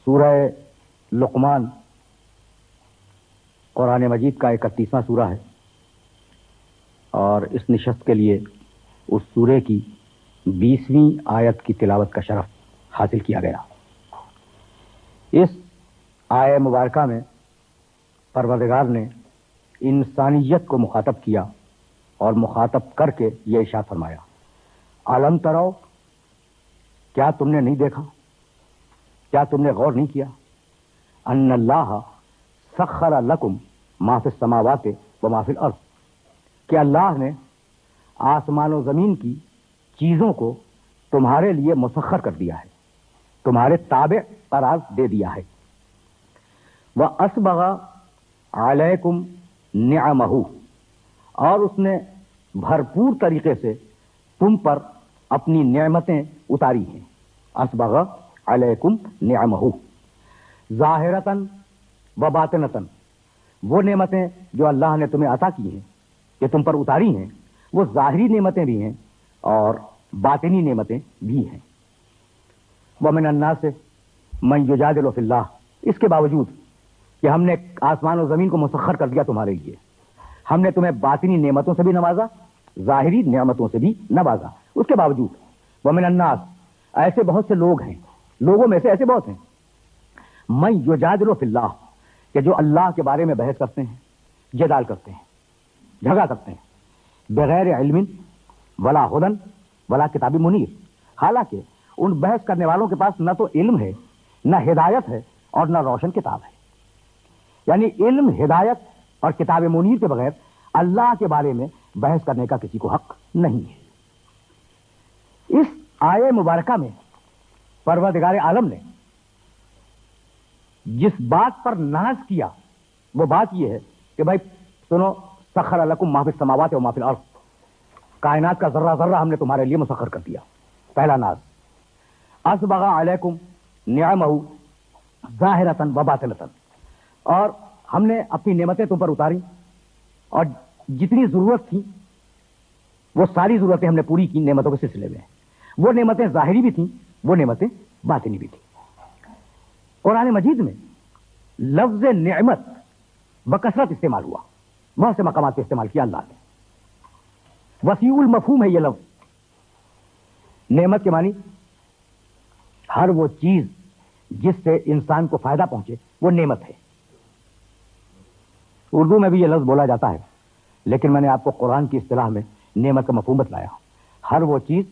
سورہ لقمان قرآن مجید کا 31واں سورہ ہے، اور اس نشست کے لیے اس سورے کی 20ویں آیت کی تلاوت کا شرف حاصل کیا گیا۔ اس آیہ مبارکہ میں پروردگار نے انسانیت کو مخاطب کیا اور مخاطب کر کے یہ ارشاد فرمایا، علم ترو، کیا تم نے نہیں دیکھا، کیا تم نے غور نہیں کیا، ان اللہ سخر لکم ما فی السماوات و ما فی الارض، کہ اللہ نے آسمان و زمین کی چیزوں کو تمہارے لیے مسخر کر دیا ہے، تمہارے تابع قرار دے دیا ہے۔ وَأَسْبَغَ عَلَيْكُمْ نِعَمَهُ، اور اس نے بھرپور طریقے سے تم پر اپنی نعمتیں اتاری ہیں۔ اسبغ علیکم نعمہ، ظاہرتاً و باطنتاً، وہ نعمتیں جو اللہ نے تمہیں عطا کی ہیں، کہ تم پر اتاری ہیں، وہ ظاہری نعمتیں بھی ہیں اور باطنی نعمتیں بھی ہیں۔ وَمِنَ النَّاسِ مَن یُجَادِلُ فِی اللَّهِ، اس کے باوجود کہ ہم نے آسمان و زمین کو مسخر کر دیا تمہارے لیے، ہم نے تمہیں باطنی نعمتوں سے بھی نوازا، ظاہری نعمتوں سے بھی نوازا، اس کے باوجود وَمِنَ النَّاسِ، ایسے بہت سے لوگ ہیں، لوگوں میں سے ایسے بہت ہیں، مَن یُجَادِلُ فِی اللَّهِ، کہ جو اللہ کے بارے میں بحث کرتے ہیں، جدال کرتے ہیں، جھگڑا کرتے ہیں، بغیر علم ولا ہدن ولا کتاب منیر، حالانکہ ان بحث کرنے والوں کے پاس نہ تو علم ہے، نہ ہدایت ہے، اور نہ روشن کتاب ہے۔ یعنی علم، ہدایت اور کتاب منیر کے بغیر اللہ کے بارے میں بحث کرنے کا کسی کو حق نہیں ہے۔ اس آیہ مبارکہ میں پروردگار عالم نے جس بات پر ناز کیا وہ بات یہ ہے کہ بھائی سنو، سخر لکم ما فی السماوات و ما فی الارض، کائنات کا ذرہ ذرہ ہم نے تمہارے لیے مسخر کر دیا، پہلا ناز۔ اسبغ علیکم نعمہ ظاہرۃ و باطنۃ، اور ہم نے اپنی نعمتیں تم پر اتاری، اور جتنی ضرورت تھی وہ ساری ضرورتیں ہم نے پوری کی نعمتوں کے سلسلے میں۔ وہ نعمتیں ظاہری بھی تھیں، وہ نعمتیں باطنی بھی تھیں۔ قرآن مجید میں لفظ نعمت بکثرت استعمال ہوا، بہت سے مقامات پہ استعمال کیا اللہ نے، وسیع المفہوم ہے یہ لفظ۔ نعمت کے معنی ہر وہ چیز جس سے انسان کو فائدہ پہنچے وہ نعمت ہے۔ اردو میں بھی یہ لفظ بولا جاتا ہے، لیکن میں نے آپ کو قرآن کی اصطلاح میں نعمت کا مفہوم بتلایا، ہر وہ چیز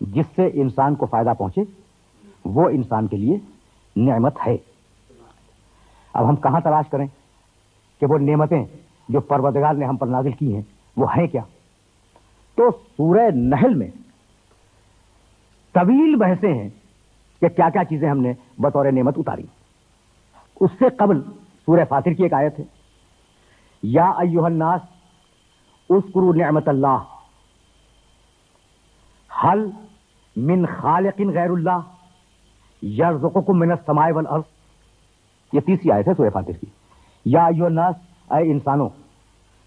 جس سے انسان کو فائدہ پہنچے وہ انسان کے لیے نعمت ہے۔ اب ہم کہاں تلاش کریں کہ وہ نعمتیں جو پروردگار نے ہم پر نازل کی ہیں وہ ہیں کیا؟ تو سورہ نحل میں طویل بحثیں ہیں کہ کیا کیا چیزیں ہم نے بطور نعمت اتاری۔ اس سے قبل سورہ فاطر کی ایک آیت ہے، یا ایھا الناس اذکروا نعمت اللہ هل من خالق غیر اللہ یرزقکم من السماء والارض، یہ تیسری آیت ہے سورہ فاطر کی۔ یا ایھا الناس، اے انسانوں۔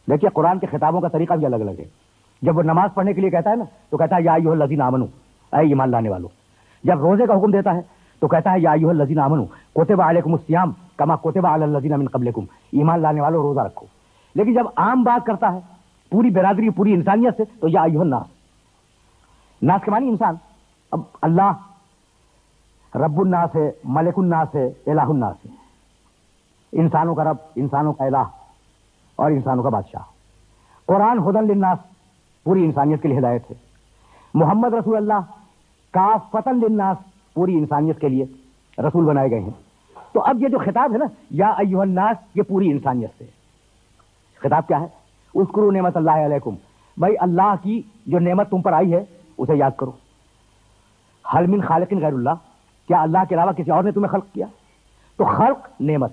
دیکھیے قرآن کے خطابوں کا طریقہ بھی الگ الگ ہے۔ جب وہ نماز پڑھنے کے لیے کہتا ہے نا تو کہتا ہے یا ایھا الذین آمنوا، اے ایمان لانے والوں۔ جب روزے کا حکم دیتا ہے تو کہتا ہے یا ایھا الذین آمنوا کتب علیکم الصیام کما کتب علی الذین من قبلکم، ایمان لانے والوں روزہ رکھو۔ لیکن جب عام بات کرتا ہے پوری برادری، پوری انسانیت سے، تو یا ایھا الناس، ناس کے معنی انسان۔ اب اللہ رب الناس ہے، ملک الناس ہے، الہ الناس ہے، انسانوں کا رب، انسانوں کا الہ اور انسانوں کا بادشاہ۔ قرآن ہدی للناس، پوری انسانیت کے لیے ہدایت ہے۔ محمد رسول اللہ کافۃ للناس، پوری انسانیت کے لیے رسول بنائے گئے ہیں۔ تو اب یہ جو خطاب ہے نا یا ایھا الناس، یہ پوری انسانیت سے خطاب کیا ہے؟ اذکروا نعمت اللہ علیکم، بھائی اللہ کی جو نعمت تم پر آئی ہے اسے یاد کرو۔ هل من خالق غیر اللہ، کیا اللہ کے علاوہ کسی اور نے تمہیں خلق کیا؟ تو خلق نعمت،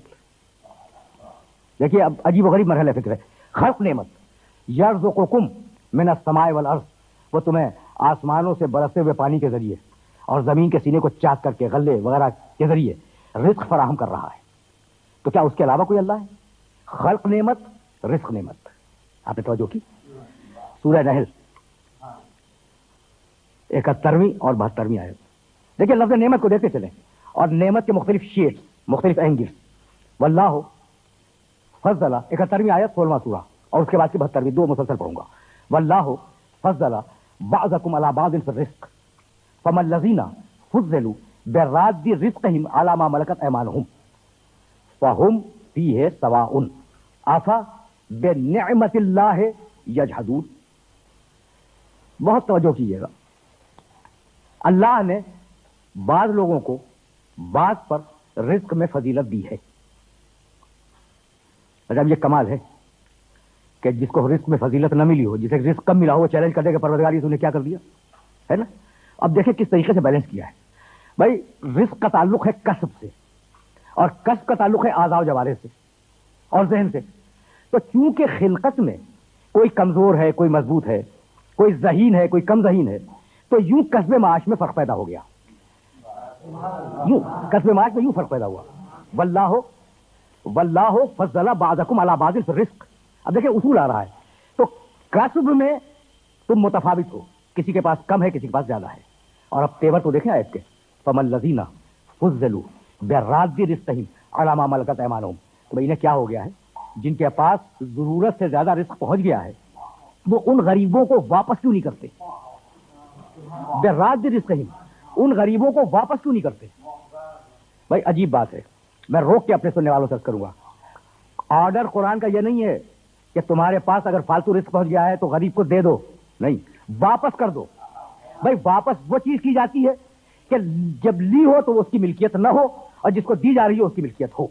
دیکھیے اب عجیب و غریب مرحلہ فکر ہے۔ خلق نعمت، یرزقکم من السماء والارض، وہ تمہیں آسمانوں سے برستے ہوئے پانی کے ذریعے اور زمین کے سینے کو چاک کر کے غلے وغیرہ کے ذریعے رزق فراہم کر رہا ہے۔ تو کیا اس کے علاوہ کوئی اللہ ہے؟ خلق نعمت، رزق نعمت۔ آپ نے توجہ کی؟ سورہ نحل 71ویں اور 72ویں آیت۔ دیکھیے لفظ نعمت کو دیکھتے چلیں، اور نعمت کے مختلف شیڈز، مختلف اینگلز. واللہ فضل 71ویں آیت 16واں سورہ، اور اس کے بعد کی 72ویں، دو مسلسل پڑھوں گا. واللہ فضل بعضکم علی بعض فی الرزق فما الذین فضلوا براد رزقهم علی ما ملکت ایمانهم فهم فیہ سواء بنعمت اللہ یجحدون. بہت توجہ کیجیے گا. اللہ نے بعض لوگوں کو بعض پر رزق میں فضیلت دی ہے. جب یہ کمال ہے کہ جس کو رزق میں فضیلت نہ ملی ہو، جسے رزق کم ملا ہو، وہ چیلنج کر دے کہ پروردگار یہ تو نے کیا کر دیا ہے نا. اب دیکھیں کس طریقے سے بیلنس کیا ہے. بھائی رزق کا تعلق ہے کسب سے، اور کسب کا تعلق ہے اعضاء و جوارح سے اور ذہن سے. تو چونکہ خلقت میں کوئی کمزور ہے، کوئی مضبوط ہے، کوئی ذہین ہے، کوئی کم ذہین ہے، تو یوں کسب معاش میں فرق پیدا ہو گیا. یوں کسب معاش میں یوں فرق پیدا ہوا. واللہ فضل بعضکم علی بعض فی الرزق. اب دیکھیں اصول آ رہا ہے. تو کسب میں تم متفاوت ہو، کسی کے پاس کم ہے، کسی کے پاس زیادہ ہے. اور اب تیور تو دیکھیں آیت کے، فمن الذین فضلوا براد رزقہم علی ما ملکت ایمانہم. تو بھائی انہیں کیا ہو گیا ہے؟ جن کے پاس ضرورت سے زیادہ رزق پہنچ گیا ہے، وہ ان غریبوں کو واپس کیوں نہیں کرتے؟ براد رزقہم، ان غریبوں کو واپس کیوں نہیں کرتے؟ بھائی عجیب بات ہے. میں روک کے اپنے سننے والوں سے کروں گا. آرڈر قرآن کا یہ نہیں ہے کہ تمہارے پاس اگر فالتو رزق پہنچ گیا ہے تو غریب کو دے دو، نہیں، واپس کر دو. بھائی واپس وہ چیز کی جاتی ہے کہ جب لی ہو تو وہ اس کی ملکیت نہ ہو، اور جس کو دی جا رہی ہو اس کی ملکیت ہو.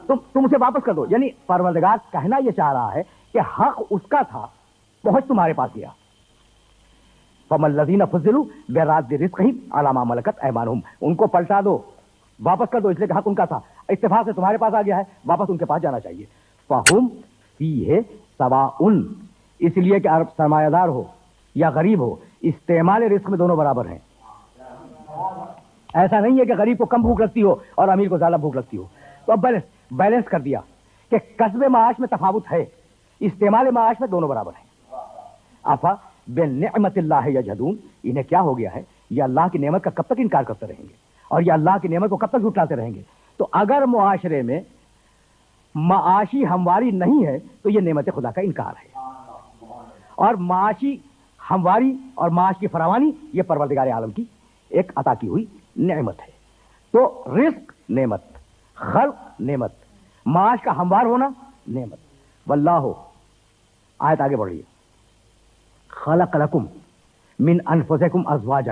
تو تم اسے واپس کر دو. یعنی پروردگار کہنا یہ چاہ رہا ہے کہ حق اس کا تھا، پہنچ تمہارے پاس گیا. فَمَا الَّذِينَ فُضِّلُوا بِرَادِّ رِزْقِهِمْ عَلَىٰ مَا مَلَكَتْ أَيْمَانُهُمْ. ان کو پلٹا دو، واپس کر دو، اس لیے کہ حق ان کا تھا، اتفاق سے تمہارے پاس آ گیا ہے، واپس ان کے پاس جانا چاہیے. فَهُمْ فِيهِ سَوَاءٌ. اس لیے کہ عرب سرمایہ دار ہو یا غریب ہو، استعمال رزق میں دونوں برابر ہیں. ایسا نہیں ہے کہ غریب کو کم بھوک لگتی ہو اور امیر کو زیادہ بھوک لگتی ہو. تو اب بیلنس کر دیا کہ کسب معاش میں تفاوت ہے، استعمال معاش میں دونوں برابر ہیں. آفا بنعمت اللہ یجحدون. انہیں کیا ہو گیا ہے؟ یہ اللہ کی نعمت کا کب تک انکار کرتے رہیں گے، اور یہ اللہ کی نعمت کو کب تک جھٹلاتے رہیں گے. تو اگر معاشرے میں معاشی ہمواری نہیں ہے تو یہ نعمت خدا کا انکار ہے. اور معاشی ہمواری اور معاش کی فراوانی یہ پروردگار عالم کی ایک عطا کی ہوئی نعمت ہے. تو رزق نعمت، خلق نعمت، معاش کا ہموار ہونا نعمت. واللہ، آیت آگے بڑھ رہی ہے، خلق لکم من انفسکم ازواجا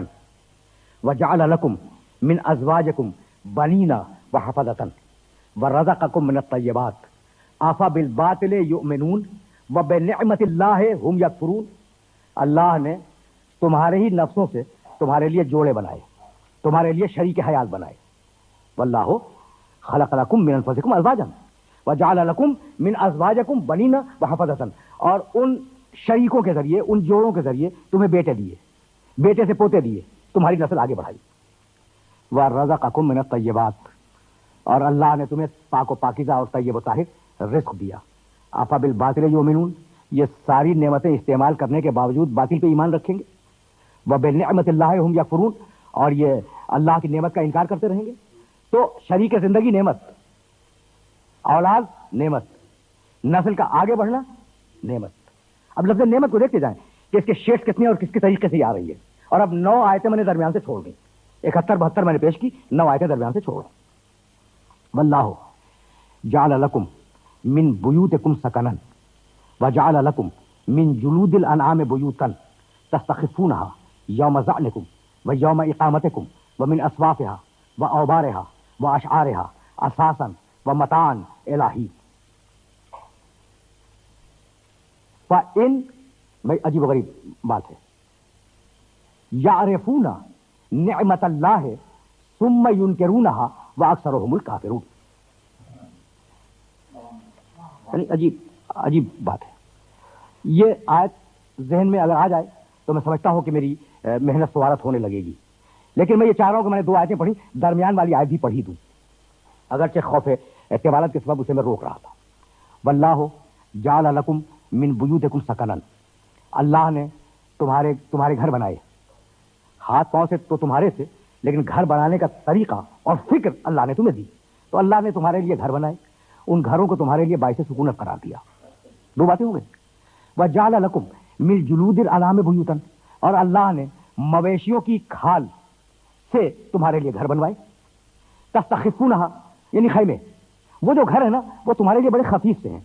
وجعل لکم من ازواجکم بنینا وحفظۃ ورزقکم من الطیبات آفا بالباطل یؤمنون وبنعمت اللہ ہم یکفرون. اللہ نے تمہارے ہی نفسوں سے تمہارے لیے جوڑے بنائے، تمہارے لیے شریک حیات بنائے. واللہ خلق لکم من انفسکم ازواجا وجعل لکم من ازواجکم بنینا وحفظۃ. اور ان شریکوں کے ذریعے، ان جوڑوں کے ذریعے تمہیں بیٹے دیے، بیٹے سے پوتے دیے، تمہاری نسل آگے بڑھائی. وَرَزَقَكُم مِّنَ الطَّيِّبَاتِ. اور اللہ نے تمہیں پاک و پاکیزہ اور طیب و طاہر رزق دیا. آفا بالباطل یؤمنون. یہ ساری نعمتیں استعمال کرنے کے باوجود باطل پہ ایمان رکھیں گے. وَبِنِعْمَتِ اللَّهِ هُمْ يَكْفُرُونَ. اور یہ اللہ کی نعمت کا انکار کرتے رہیں گے. تو شریک زندگی نعمت، اولاد نعمت، نسل کا آگے بڑھنا نعمت. اب لفظ نعمت کو دیکھتے جائیں کہ اس کے شیڈز کتنے اور کس کے طریقے سے آ رہی ہے. اور اب 9 آیتیں میں نے درمیان سے چھوڑ دی، 71-72 میں نے پیش کی، 9 آیتیں درمیان سے چھوڑ دی. واللہ جعل لکم من بیوتکم سکنا وجعل لکم من جلود الانعام بیوتا تستخفونها یوم ظعنکم ویوم اقامتکم ومن اصوافها واوبارها واشعارها اساسا ومتاعا الہی. فَإِن، بھائی عجیب و غریب بات ہے، یعرفون نعمت اللہ ثم ینکرونها واکثرهم الکافرون. یعنی عجیب بات ہے. یہ آیت ذہن میں اگر آ جائے تو میں سمجھتا ہوں کہ میری محنت سوارت ہونے لگے گی. لیکن میں یہ چاہ رہا ہوں کہ میں نے 2 آیتیں پڑھی، درمیان والی آیت بھی پڑھی دوں، اگرچہ خوف طوالت کے سبب اسے میں روک رہا تھا. واللہ جعل لکم من بیوتکم سکنا. اللہ نے تمہارے گھر بنائے، ہاتھ پاؤں سے تو تمہارے سے، لیکن گھر بنانے کا طریقہ اور فکر اللہ نے تمہیں دی. تو اللہ نے تمہارے لیے گھر بنائے, ان گھروں کو تمہارے لیے باعث سکونت قرار دیا. دو باتیں ہو گئی. وَجَعَلَ لَكُم مِّن جُلُودِ الْأَنْعَامِ بُيُوتًا, اور اللہ نے مویشیوں کی کھال سے تمہارے لیے گھر بنوائے. تَسْتَخِفُونَهَا یعنی خیمے, وہ جو گھر ہے نا وہ تمہارے لیے بڑے خفیف سے ہیں.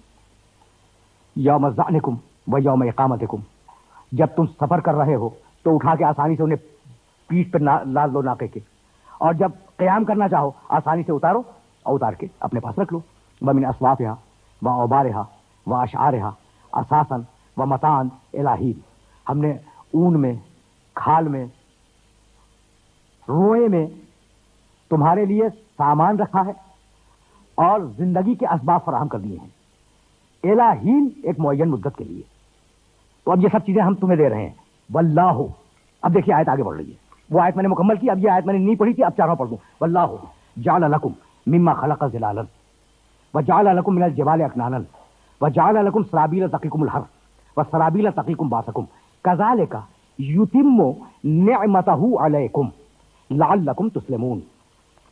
یوم ظعنکم و یوم اقامتکم, جب تم سفر کر رہے ہو تو اٹھا کے آسانی سے انہیں پیٹھ پہ لاد لو ناقے کے, اور جب قیام کرنا چاہو آسانی سے اتارو اور اتار کے اپنے پاس رکھ لو. وَمِنْ أَصْوَافِهَا وَأَوْبَارِهَا وَأَشْعَارِهَا أَثَاثًا وَمَتَاعًا إِلَىٰ حِينٍ, ہم نے اون میں, کھال میں, روئے میں تمہارے لیے سامان رکھا ہے اور زندگی کے اسباب فراہم کر دیے ہیں. إِلَىٰ حِين, ایک معین مدت کے لیے. تو اب یہ سب چیزیں ہم تمہیں دے رہے ہیں. واللہ, اب دیکھیے آیت آگے بڑھ رہی ہے. وہ آیت میں نے مکمل کی, اب یہ آیت میں نے نہیں پڑھی تھی, اب چاروں پڑھ دوں. واللہ جعل لکم مما خلق ظلالا وجعل لکم من الجبال اکنانا وجعل لکم سرابیل تقیکم الحر وسرابیل تقیکم باسکم کذالک یتم نعمتہ علیکم لعلکم تسلمون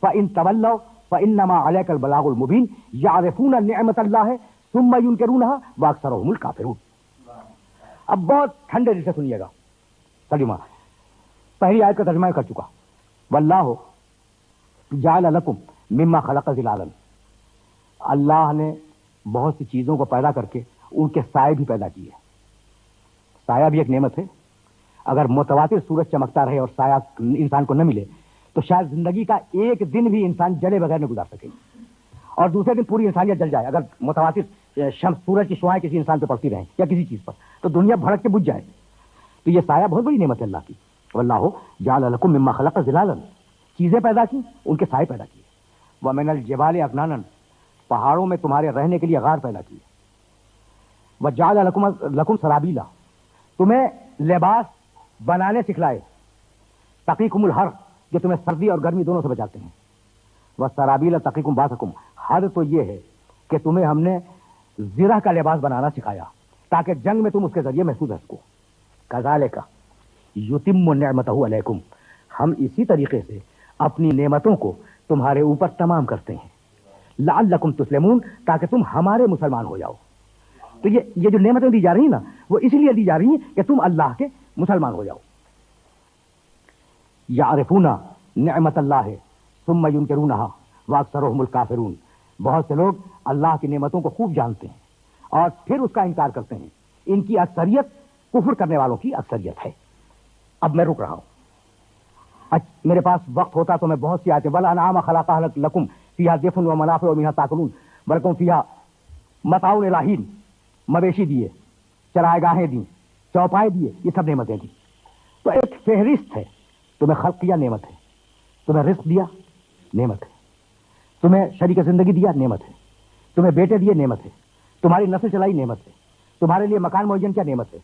فإن تولوا فإنما علیک البلاغ المبین یعرفون نعمت اللہ ثم ینکرونها واکثرهم الکافرون. اب بہت ٹھنڈے دل سے سنیے گا. ترجمہ, پہلی آیت کا ترجمہ کر چکا. واللہ جعل لکم مما خلق ظلالا, اللہ نے بہت سی چیزوں کو پیدا کر کے ان کے سائے بھی پیدا کیے. سایہ بھی ایک نعمت ہے. اگر متواتر سورج چمکتا رہے اور سایہ انسان کو نہ ملے تو شاید زندگی کا ایک دن بھی انسان جلے بغیر نہ گزار سکے, اور دوسرے دن پوری انسانیت جل جائے. اگر متواتر شمس سورج کی شعاعیں کسی انسان پہ پڑتی رہیں یا کسی چیز پر تو دنیا بھڑک کے بجھ جائے. تو یہ سایہ بہت بڑی نعمت ہے اللہ کی. واللہ جعل لکم مما خلق ظلالا, چیزیں پیدا کی, ان کے سائے پیدا کیے. ومن الجبال اکنانا, پہاڑوں میں تمہارے رہنے کے لیے غار پیدا کیے. وجعل لکم سرابیلا, تمہیں لباس بنانے سکھلائے. تقیکم الحر, جو تمہیں سردی اور گرمی دونوں سے بچاتے ہیں. وسرابیل تقیکم باسکم, حد تو یہ ہے کہ تمہیں ہم نے زرہ کا لباس بنانا سکھایا تاکہ جنگ میں تم اس کے ذریعے محفوظ رہ سکو. کذالک یتم نعمتہ علیکم, ہم اسی طریقے سے اپنی نعمتوں کو تمہارے اوپر تمام کرتے ہیں. لعلکم تسلمون, تاکہ تم ہمارے مسلمان ہو جاؤ. تو یہ جو نعمتیں دی جا رہی ہیں نا وہ اس لیے دی جا رہی ہیں کہ تم اللہ کے مسلمان ہو جاؤ. یعرفون نعمت اللہ ثم ینکرونہا واکثرہم الکافرون, بہت سے لوگ اللہ کی نعمتوں کو خوب جانتے ہیں اور پھر اس کا انکار کرتے ہیں. ان کی اکثریت کفر کرنے والوں کی اکثریت ہے. اب میں رک رہا ہوں, میرے پاس وقت ہوتا تو میں بہت سی آیتیں, والانعام خلقہا لکم فیہا دفء ومنافع ومنہا تاکلون ولکم فیہا متاع الی حین, مویشی دیے, چرائے گاہیں دیں, چوپائے دیے, یہ سب نعمتیں دیں. تو ایک فہرست ہے. تمہیں خلق کیا, نعمت ہے. تمہیں رزق دیا, نعمت ہے. تمہیں شریک زندگی دیا, نعمت ہے. تمہیں بیٹے دیے, نعمت ہے. تمہاری نسل چلائی, نعمت ہے. تمہارے لیے مکان معین کیا, نعمت ہے.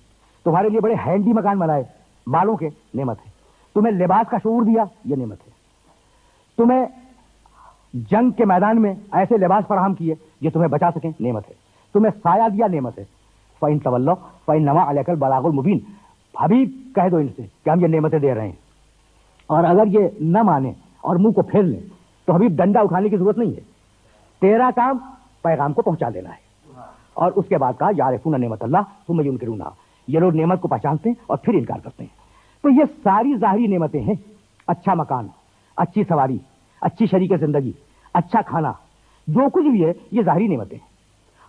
تمہارے لیے بڑے ہینڈی مکان بنائے بالوں کے, نعمت ہے. تمہیں لباس کا شعور دیا, یہ نعمت ہے. تمہیں جنگ کے میدان میں ایسے لباس فراہم کیے جو تمہیں بچا سکیں, نعمت ہے. تمہیں سایہ دیا, نعمت ہے. فَإِن تَوَلَّوْا فَإِنَّمَا عَلَيْكَ الْبَلَاغُ الْمُبِينُ, حبیب کہہ دو ان سے کہ ہم یہ نعمتیں دے رہے ہیں, اور اگر یہ نہ مانے اور منہ کو پھیر لیں تو حبیب ڈنڈا اٹھانے کی ضرورت نہیں ہے. تیرا کام پیغام کو پہنچا دینا ہے. اور اس کے بعد کہا یعرفون نعمت اللہ ثم ینکرونہا, یہ لوگ نعمت کو پہچانتے ہیں اور پھر انکار کرتے ہیں. تو یہ ساری ظاہری نعمتیں ہیں. اچھا مکان, اچھی سواری, اچھی شریک زندگی, اچھا کھانا, جو کچھ بھی ہے یہ ظاہری نعمتیں ہیں.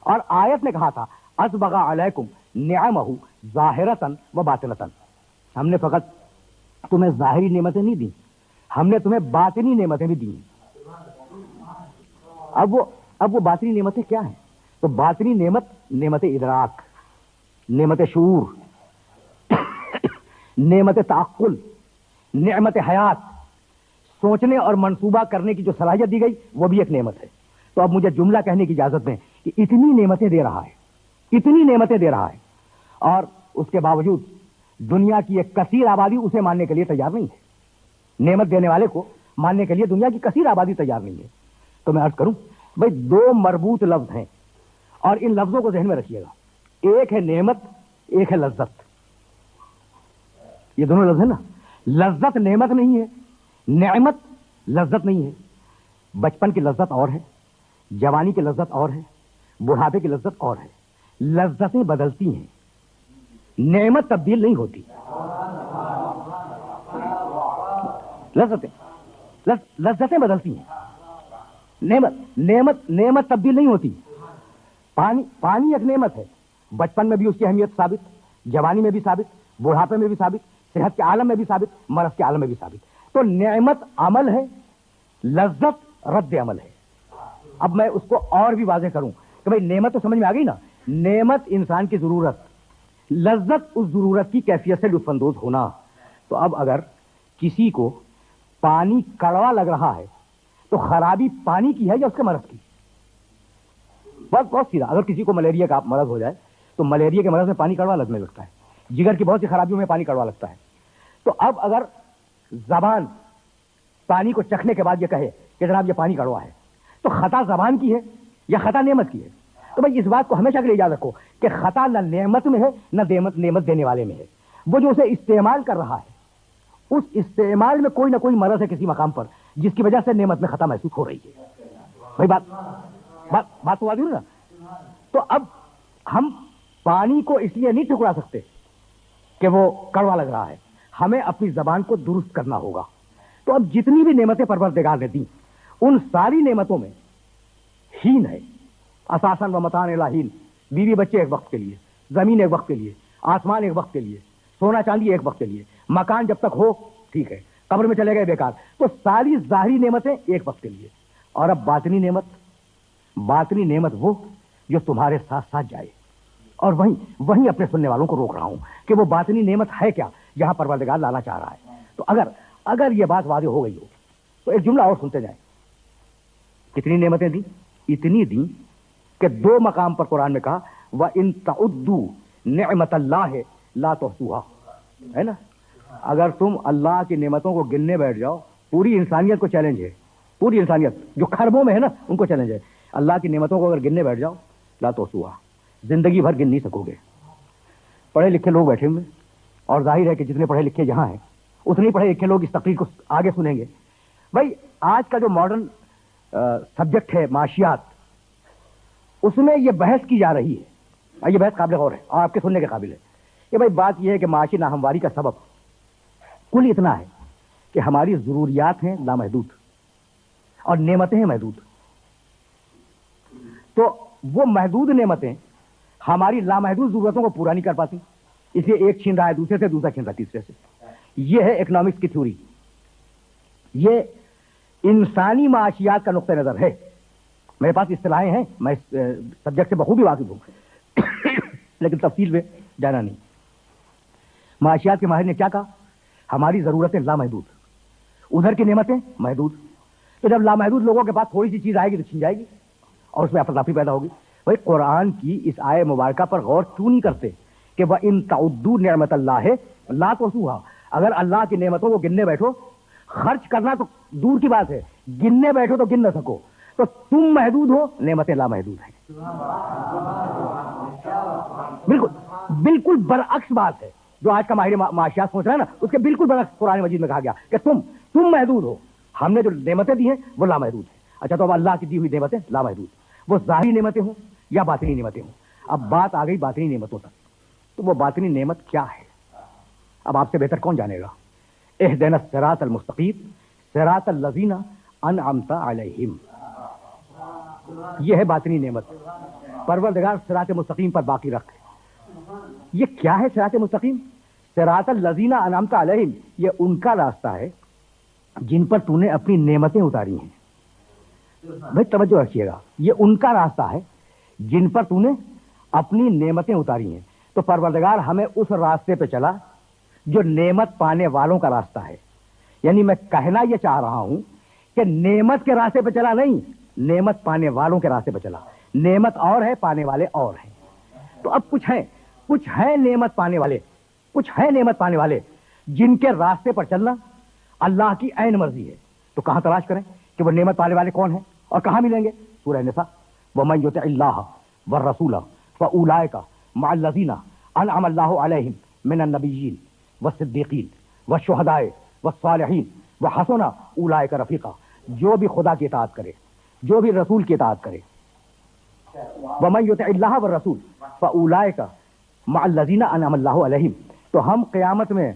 اور آیت نے کہا تھا اسبغ علیکم نعمہ ظاہرۃ و باطنۃ, ہم نے فقط تمہیں ظاہری نعمتیں نہیں دی, ہم نے تمہیں باطنی نعمتیں بھی دی. اب وہ باطنی نعمتیں کیا ہیں؟ تو باطنی نعمت, نعمت ادراک, نعمت شعور, نعمت تعقل, نعمت حیات, سوچنے اور منصوبہ کرنے کی جو صلاحیت دی گئی وہ بھی ایک نعمت ہے. تو اب مجھے جملہ کہنے کی اجازت دیں کہ اتنی نعمتیں دے رہا ہے, اتنی نعمتیں دے رہا ہے, اور اس کے باوجود دنیا کی ایک کثیر آبادی اسے ماننے کے لیے تیار نہیں ہے. نعمت دینے والے کو ماننے کے لیے دنیا کی کثیر آبادی تیار نہیں ہے. تو میں عرض کروں بھائی, دو مربوط لفظ ہیں اور ان لفظوں کو ذہن میں رکھیے گا. ایک ہے نعمت, ایک ہے لذت. یہ دونوں لفظ ہیں نا. لذت نعمت نہیں ہے, نعمت لذت نہیں ہے. بچپن کی لذت اور ہے, جوانی کی لذت اور ہے, بڑھاپے کی لذت اور ہے. لذتیں بدلتی ہیں, نعمت تبدیل نہیں ہوتی. لذتیں بدلتی ہیں, نعمت تبدیل نہیں ہوتی. پانی ایک نعمت ہے, بچپن میں بھی اس کی اہمیت ثابت, جوانی میں بھی ثابت, بڑھاپے میں بھی ثابت, صحت کے عالم میں بھی ثابت, مرض کے عالم میں بھی ثابت. تو نعمت عمل ہے, لذت رد عمل ہے. اب میں اس کو اور بھی واضح کروں کہ بھئی نعمت تو سمجھ میں آ گئی نا. نعمت انسان کی ضرورت, لذت اس ضرورت کی کیفیت سے لطف اندوز ہونا. تو اب اگر کسی کو پانی کڑوا لگ رہا ہے تو خرابی پانی کی ہے یا اس کے مرض کی؟ بہت سیدھا. اگر کسی کو ملیریا کا مرض ہو جائے تو ملیریا کے مرض میں پانی کڑوا لگنے لگتا ہے. جگر کی بہت سی خرابیوں میں پانی کڑوا لگتا ہے. تو اب اگر زبان پانی کو چکھنے کے بعد یہ کہے کہ جناب یہ پانی کڑوا ہے, تو خطا زبان کی ہے یا خطا نعمت کی ہے؟ تو بھائی اس بات کو ہمیشہ کے لیے یاد رکھو کہ خطا نہ نعمت میں ہے نہ نعمت دینے والے میں ہے. وہ جو اسے استعمال کر رہا ہے, اس استعمال میں کوئی نہ کوئی مرض ہے کسی مقام پر, جس کی وجہ سے نعمت میں خطا محسوس ہو رہی ہے. بھائی بات تو واضح ہوئی نا. تو اب ہم پانی کو اس لیے نہیں ٹھکرا سکتے کہ وہ کڑوا لگ رہا ہے, ہمیں اپنی زبان کو درست کرنا ہوگا. تو اب جتنی بھی نعمتیں پروردگار نے دی, ان ساری نعمتوں میں ہین ہے. اساساً و متان الہین, بیوی بچے ایک وقت کے لیے, زمین ایک وقت کے لیے, آسمان ایک وقت کے لیے, سونا چاندی ایک وقت کے لیے, مکان جب تک ہو ٹھیک ہے, قبر میں چلے گئے بیکار. تو ساری ظاہری نعمتیں ایک وقت کے لیے. اور اب باطنی نعمت وہ جو تمہارے ساتھ ساتھ جائے. اور وہیں اپنے سننے والوں کو روک رہا ہوں کہ وہ باطنی نعمت ہے کیا جہاں پروردگار لانا چاہ رہا ہے. تو اگر یہ بات واضح ہو گئی ہو تو ایک جملہ اور سنتے جائیں. کتنی نعمتیں دی؟ اتنی دی کہ 2 مقام پر قرآن میں کہا وَإِن تَعُدُّوا نِعْمَتَ اللَّهِ لَا تُحْصُوهَا, ہے نا. اگر تم اللہ کی نعمتوں کو گننے بیٹھ جاؤ, پوری انسانیت کو چیلنج ہے, پوری انسانیت جو خربوں میں ہے نا ان کو چیلنج ہے. اللہ کی نعمتوں کو اگر گننے بیٹھ جاؤ لا تحصوها, زندگی بھر گن نہیں سکو گے. پڑھے لکھے لوگ بیٹھے ہوئے, اور ظاہر ہے کہ جتنے پڑھے لکھے یہاں ہیں اتنے پڑھے لکھے لوگ اس تقریر کو آگے سنیں گے. بھائی آج کا جو ماڈرن سبجیکٹ ہے معاشیات, اس میں یہ بحث کی جا رہی ہے, یہ بحث قابل غور ہے اور آپ کے سننے کے قابل ہے کہ بھائی بات یہ ہے کہ معاشی ناہمواری کا سبب کل اتنا ہے کہ ہماری ضروریات ہیں لامحدود اور نعمتیں ہیں محدود. تو وہ محدود نعمتیں ہماری لامحدود ضرورتوں کو پورا نہیں کر پاتی, اس لیے ایک چھین رہا ہے دوسرے سے, دوسرا چھین رہا ہے تیسرے سے. یہ ہے اکنامکس کی تھیوری, یہ انسانی معاشیات کا نقطہ نظر ہے. میرے پاس اصطلاحیں ہیں, میں اس سبجیکٹ سے بخوبی واقف ہوں لیکن تفصیل میں جانا نہیں. معاشیات کے ماہر نے کیا کہا؟ ہماری ضرورتیں لامحدود, ادھر کی نعمتیں محدود. تو جب لامحدود لوگوں کے پاس تھوڑی سی چیز آئے گی تو چھین جائے گی اور اس میں افراتفری پیدا ہوگی. بھائی قرآن کی اس آیے مبارکہ پر غور کیوں نہیں کرتے کہ وَإِن تَعُدُّوا نِعْمَتَ اللَّهِ لَا تُحْصُوهَا. اگر اللہ کی نعمتوں کو گننے بیٹھو, خرچ کرنا تو دور کی بات ہے, گننے بیٹھو تو گن نہ سکو, تو تم محدود ہو, نعمتیں لامحدود ہیں. بالکل برعکس بات ہے جو آج کا ماہر معاشیات سوچ رہا ہے نا, اس کے بالکل برعکس قرآن مجید میں کہا گیا کہ تم محدود ہو, ہم نے جو نعمتیں دی ہیں وہ لامحدود ہیں. اچھا تو اب اللہ کی دی ہوئی نعمتیں لامحدود, وہ ظاہری نعمتیں ہوں یا باطنی نعمتیں ہوں. اب بات آ گئی باطنی نعمتوں تک, تو وہ باطنی نعمت کیا ہے؟ اب آپ سے بہتر کون جانے گا؟ اہدنا الصراط المستقیم صراط الذین انعمت علیہم, یہ ہے باطنی نعمت. پروردگار صراط مستقیم پر باقی رکھ. یہ کیا ہے صراط مستقیم؟ صراط الذین انعمت علیہم, یہ ان کا راستہ ہے جن پر تو نے اپنی نعمتیں اتاری ہیں. بھائی توجہ رکھیے گا, یہ ان کا راستہ ہے جن پر تو نے اپنی نعمتیں اتاری ہیں. تو پروردگار ہمیں اس راستے پہ چلا جو نعمت پانے والوں کا راستہ ہے. یعنی میں کہنا یہ چاہ رہا ہوں کہ نعمت کے راستے پہ چلا نہیں, نعمت پانے والوں کے راستے پہ چلا. نعمت اور ہے, پانے والے اور ہیں. تو اب کچھ ہیں نعمت پانے والے, کچھ ہیں نعمت پانے والے جن کے راستے پر چلنا اللہ کی عین مرضی ہے. تو کہاں تلاش کریں کہ وہ نعمت پانے والے کون ہیں اور کہاں ملیں گے؟ سورہ نساء, وَمَن يُطِعِ اللَّهَ وَالرَّسُولَ فَأُولَٰئِكَ مَعَ الَّذِينَ أَنْعَمَ اللَّهُ عَلَيْهِم مِّنَ النَّبِيِّينَ وَالصِّدِّيقِينَ وَالشُّهَدَاءِ وَالصَّالِحِينَ وحسن اولئک رفیقا، جو بھی خدا کی اطاعت کرے، جو بھی رسول کی اطاعت کرے، ومن یطع اللہ والرسول فاولئک مع الذین انعم اللہ علیہم، تو ہم قیامت میں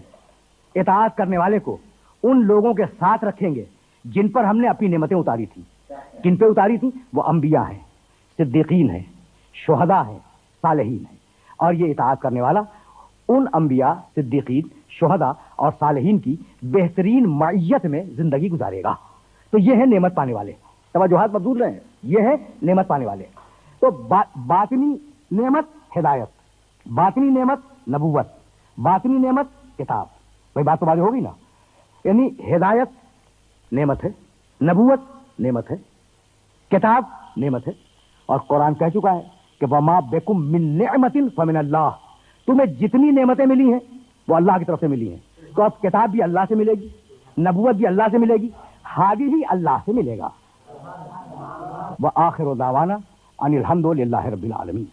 اطاعت کرنے والے کو ان لوگوں کے ساتھ رکھیں گے جن پر ہم نے اپنی نعمتیں اتاری تھی. کن پہ اتاری تھی؟ وہ انبیاء ہیں، صدیقین ہیں، شہداء ہیں، صالحین ہیں. اور یہ اطاعت کرنے والا ان انبیاء، صدیقین، شہداء اور صالحین کی بہترین معیت میں زندگی گزارے گا. تو یہ ہے نعمت پانے والے. توجہات مبذول رہے ہیں، یہ ہے نعمت پانے والے. تو باطنی نعمت ہدایت، باطنی نعمت نبوت، باطنی نعمت کتاب. بھائی بات تو واضح ہوگی نا. یعنی ہدایت نعمت ہے، نبوت نعمت ہے، کتاب نعمت ہے. اور قرآن کہہ چکا ہے کہ وما بکم من نعمت فمن اللہ، تمہیں جتنی نعمتیں ملی ہیں وہ اللہ کی طرف سے ملی ہیں. تو اب کتاب بھی اللہ سے ملے گی، نبوت بھی اللہ سے ملے گی، ہادی بھی اللہ سے ملے گا. وآخر دعوانا ان الحمد للہ رب العالمین.